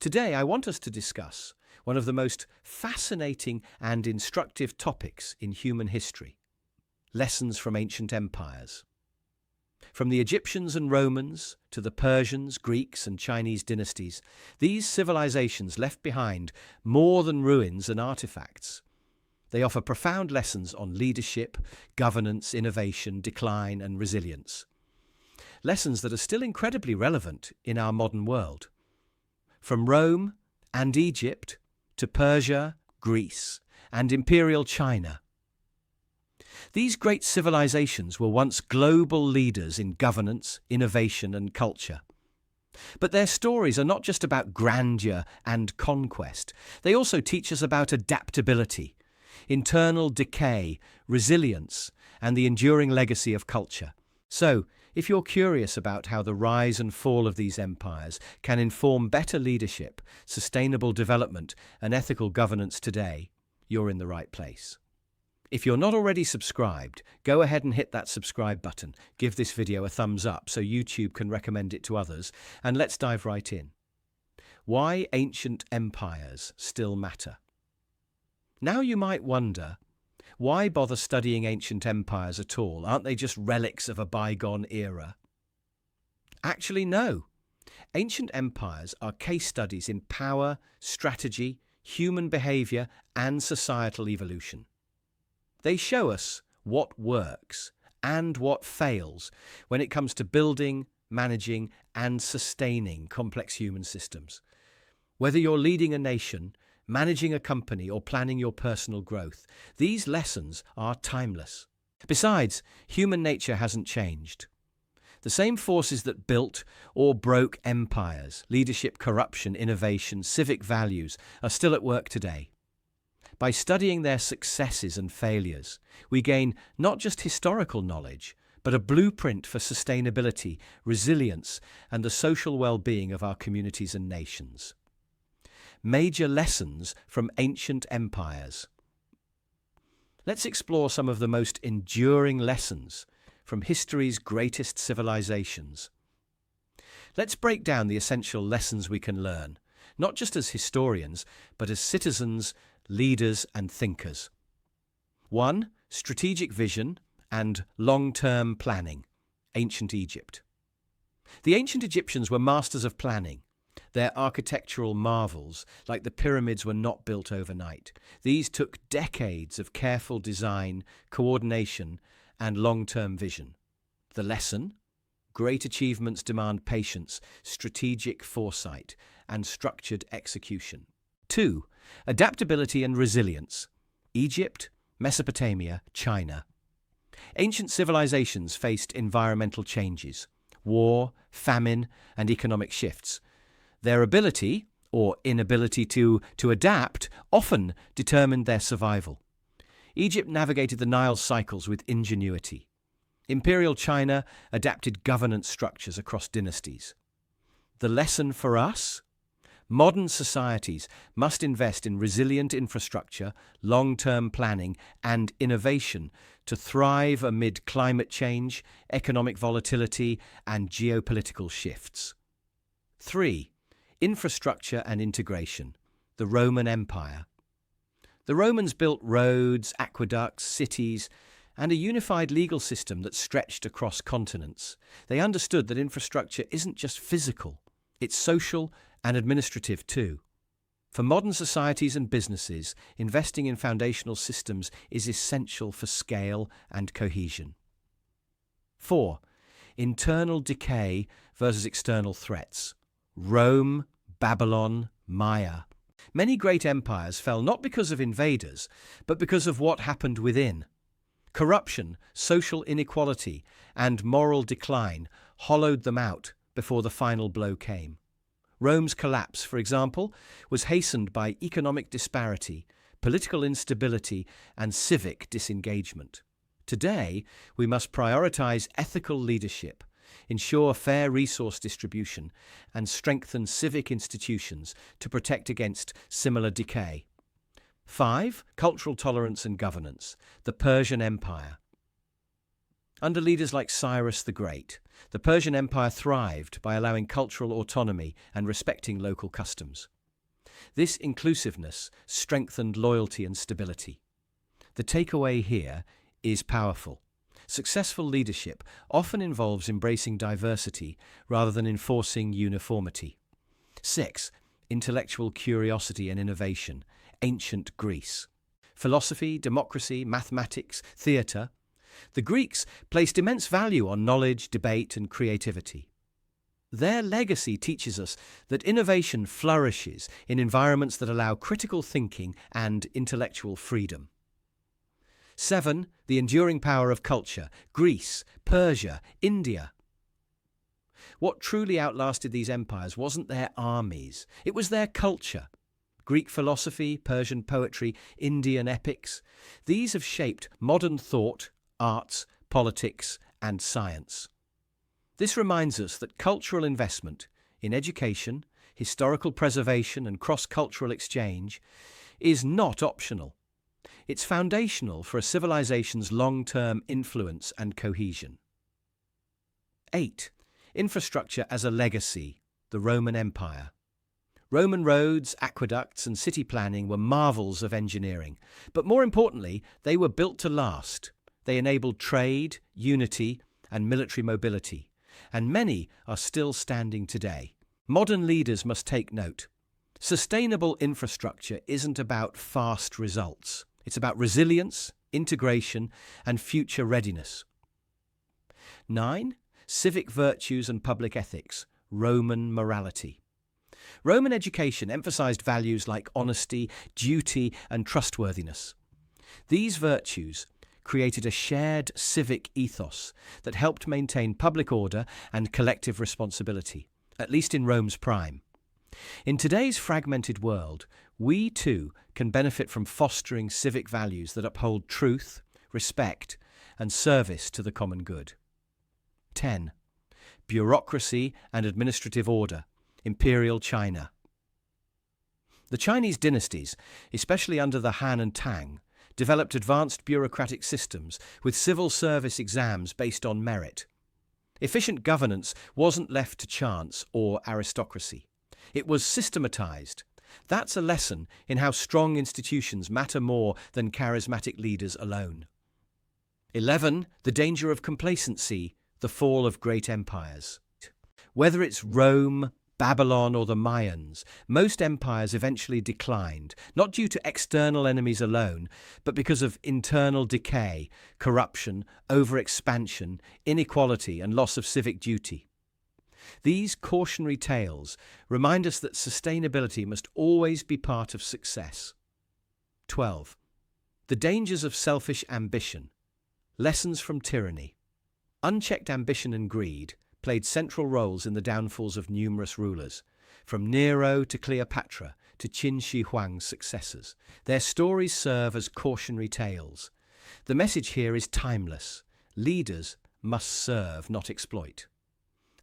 Today, I want us to discuss one of the most fascinating and instructive topics in human history: lessons from ancient empires. From the Egyptians and Romans to the Persians, Greeks, and Chinese dynasties, these civilizations left behind more than ruins and artifacts. They offer profound lessons on leadership, governance, innovation, decline, and resilience. Lessons that are still incredibly relevant in our modern world. From Rome and Egypt to Persia, Greece, and Imperial China. These great civilizations were once global leaders in governance, innovation, and culture. But their stories are not just about grandeur and conquest. They also teach us about adaptability, internal decay, resilience, and the enduring legacy of culture. So, if you're curious about how the rise and fall of these empires can inform better leadership, sustainable development, and ethical governance today, you're in the right place. If you're not already subscribed, go ahead and hit that subscribe button. Give this video a thumbs up so YouTube can recommend it to others. And let's dive right in. Why ancient empires still matter. Now you might wonder, why bother studying ancient empires at all? Aren't they just relics of a bygone era? Actually, no. Ancient empires are case studies in power, strategy, human behavior, and societal evolution. They show us what works and what fails when it comes to building, managing, and sustaining complex human systems. Whether you're leading a nation, managing a company, or planning your personal growth, these lessons are timeless. Besides, human nature hasn't changed. The same forces that built or broke empires, leadership, corruption, innovation, civic values, are still at work today. By studying their successes and failures, we gain not just historical knowledge, but a blueprint for sustainability, resilience, and the social well-being of our communities and nations. Major lessons from ancient empires. Let's explore some of the most enduring lessons from history's greatest civilizations. Let's break down the essential lessons we can learn, not just as historians, but as citizens, leaders, and thinkers. 1. Strategic vision and long-term planning. Ancient Egypt. The ancient Egyptians were masters of planning. Their architectural marvels, like the pyramids, were not built overnight. These took decades of careful design, coordination, and long-term vision. The lesson? Great achievements demand patience, strategic foresight, and structured execution. 2. Adaptability and resilience. Egypt, Mesopotamia, China. Ancient civilizations faced environmental changes, war, famine, and economic shifts. Their ability, or inability to adapt, often determined their survival. Egypt navigated the Nile cycles with ingenuity. Imperial China adapted governance structures across dynasties. The lesson for us? Modern societies must invest in resilient infrastructure, long-term planning, and innovation to thrive amid climate change, economic volatility, and geopolitical shifts. 3. Infrastructure and integration. The Roman Empire. The Romans built roads, aqueducts, cities, and a unified legal system that stretched across continents. They understood that infrastructure isn't just physical, it's social and administrative too. For modern societies and businesses, investing in foundational systems is essential for scale and cohesion. 4. Internal decay versus external threats. Rome, Babylon, Maya. Many great empires fell not because of invaders, but because of what happened within. Corruption, social inequality, and moral decline hollowed them out before the final blow came. Rome's collapse, for example, was hastened by economic disparity, political instability, and civic disengagement. Today, we must prioritize ethical leadership, ensure fair resource distribution, and strengthen civic institutions to protect against similar decay. 5. Cultural tolerance and governance. The Persian Empire. Under leaders like Cyrus the Great, The Persian Empire thrived by allowing cultural autonomy and respecting local customs. This inclusiveness strengthened loyalty and stability. The takeaway here is powerful. Successful leadership often involves embracing diversity rather than enforcing uniformity. 6. Intellectual curiosity and innovation. Ancient Greece. Philosophy, democracy, mathematics, theatre. The Greeks placed immense value on knowledge, debate, and creativity. Their legacy teaches us that innovation flourishes in environments that allow critical thinking and intellectual freedom. 7. The enduring power of culture. Greece, Persia, India. What truly outlasted these empires wasn't their armies, it was their culture. Greek philosophy, Persian poetry, Indian epics. These have shaped modern thought, arts, politics, and science. This reminds us that cultural investment in education, historical preservation, and cross-cultural exchange is not optional. It's foundational for a civilization's long-term influence and cohesion. 8. Infrastructure as a legacy. The Roman Empire. Roman roads, aqueducts, and city planning were marvels of engineering, but more importantly, they were built to last. They enabled trade, unity, and military mobility, and many are still standing today. Modern leaders must take note. Sustainable infrastructure isn't about fast results. It's about resilience, integration, and future readiness. 9. Civic virtues and public ethics. Roman morality. Roman education emphasized values like honesty, duty, and trustworthiness. These virtues created a shared civic ethos that helped maintain public order and collective responsibility, at least in Rome's prime. In today's fragmented world, we too can benefit from fostering civic values that uphold truth, respect, and service to the common good. 10. Bureaucracy and administrative order. Imperial China. The Chinese dynasties, especially under the Han and Tang, developed advanced bureaucratic systems with civil service exams based on merit. Efficient governance wasn't left to chance or aristocracy. It was systematized. That's a lesson in how strong institutions matter more than charismatic leaders alone. 11. The danger of complacency, the fall of great empires. Whether it's Rome, Babylon, or the Mayans, most empires eventually declined, not due to external enemies alone, but because of internal decay, corruption, overexpansion, inequality, and loss of civic duty. These cautionary tales remind us that sustainability must always be part of success. 12. The dangers of selfish ambition. Lessons from tyranny. Unchecked ambition and greed played central roles in the downfalls of numerous rulers, from Nero to Cleopatra to Qin Shi Huang's successors. Their stories serve as cautionary tales. The message here is timeless. Leaders must serve, not exploit.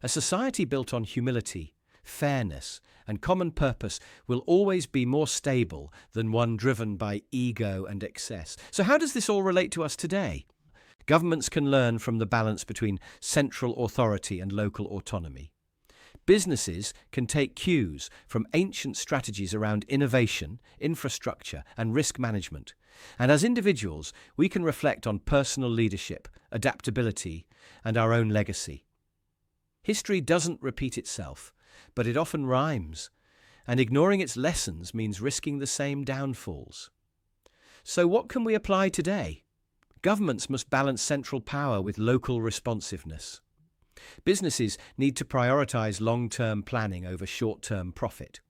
A society built on humility, fairness, and common purpose will always be more stable than one driven by ego and excess. So how does this all relate to us today? Governments can learn from the balance between central authority and local autonomy. Businesses can take cues from ancient strategies around innovation, infrastructure, and risk management. And as individuals, we can reflect on personal leadership, adaptability, and our own legacy. History doesn't repeat itself, but it often rhymes, and ignoring its lessons means risking the same downfalls. So what can we apply today? Governments must balance central power with local responsiveness. Businesses need to prioritize long-term planning over short-term profit.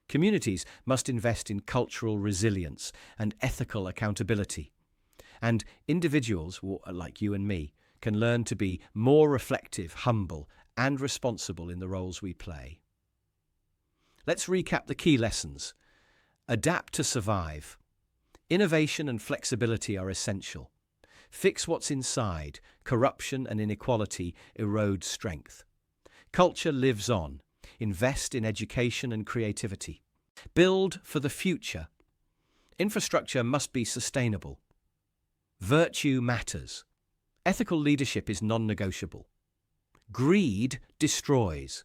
Communities must invest in cultural resilience and ethical accountability. And individuals, like you and me, can learn to be more reflective, humble, and responsible in the roles we play. Let's recap the key lessons. Adapt to survive. Innovation and flexibility are essential. Fix what's inside. Corruption and inequality erode strength. Culture lives on. Invest in education and creativity. Build for the future. Infrastructure must be sustainable. Virtue matters. Ethical leadership is non-negotiable. Greed destroys.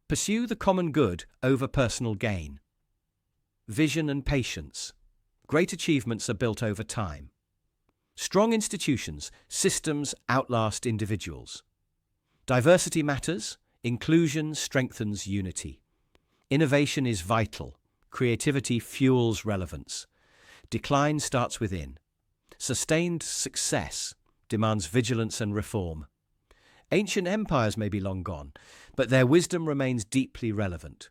Pursue the common good over personal gain. Vision and patience. Great achievements are built over time. Strong institutions, systems outlast individuals. Diversity matters. Inclusion strengthens unity. Innovation is vital. Creativity fuels relevance. Decline starts within. Sustained success demands vigilance and reform. Ancient empires may be long gone, but their wisdom remains deeply relevant.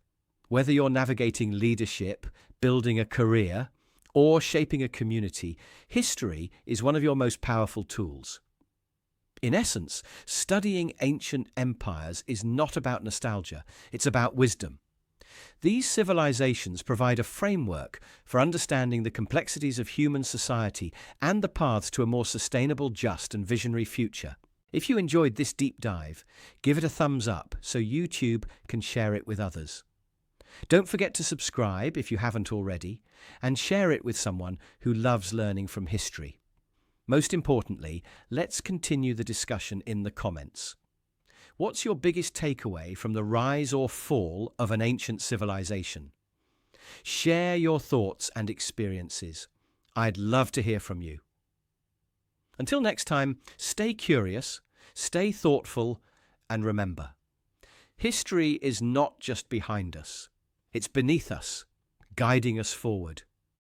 Whether you're navigating leadership, building a career, or shaping a community, history is one of your most powerful tools. In essence, studying ancient empires is not about nostalgia, it's about wisdom. These civilizations provide a framework for understanding the complexities of human society and the paths to a more sustainable, just, and visionary future. If you enjoyed this deep dive, give it a thumbs up so YouTube can share it with others. Don't forget to subscribe if you haven't already, and share it with someone who loves learning from history. Most importantly, let's continue the discussion in the comments. What's your biggest takeaway from the rise or fall of an ancient civilization? Share your thoughts and experiences. I'd love to hear from you. Until next time, stay curious, stay thoughtful, and remember, history is not just behind us, it's beneath us, guiding us forward.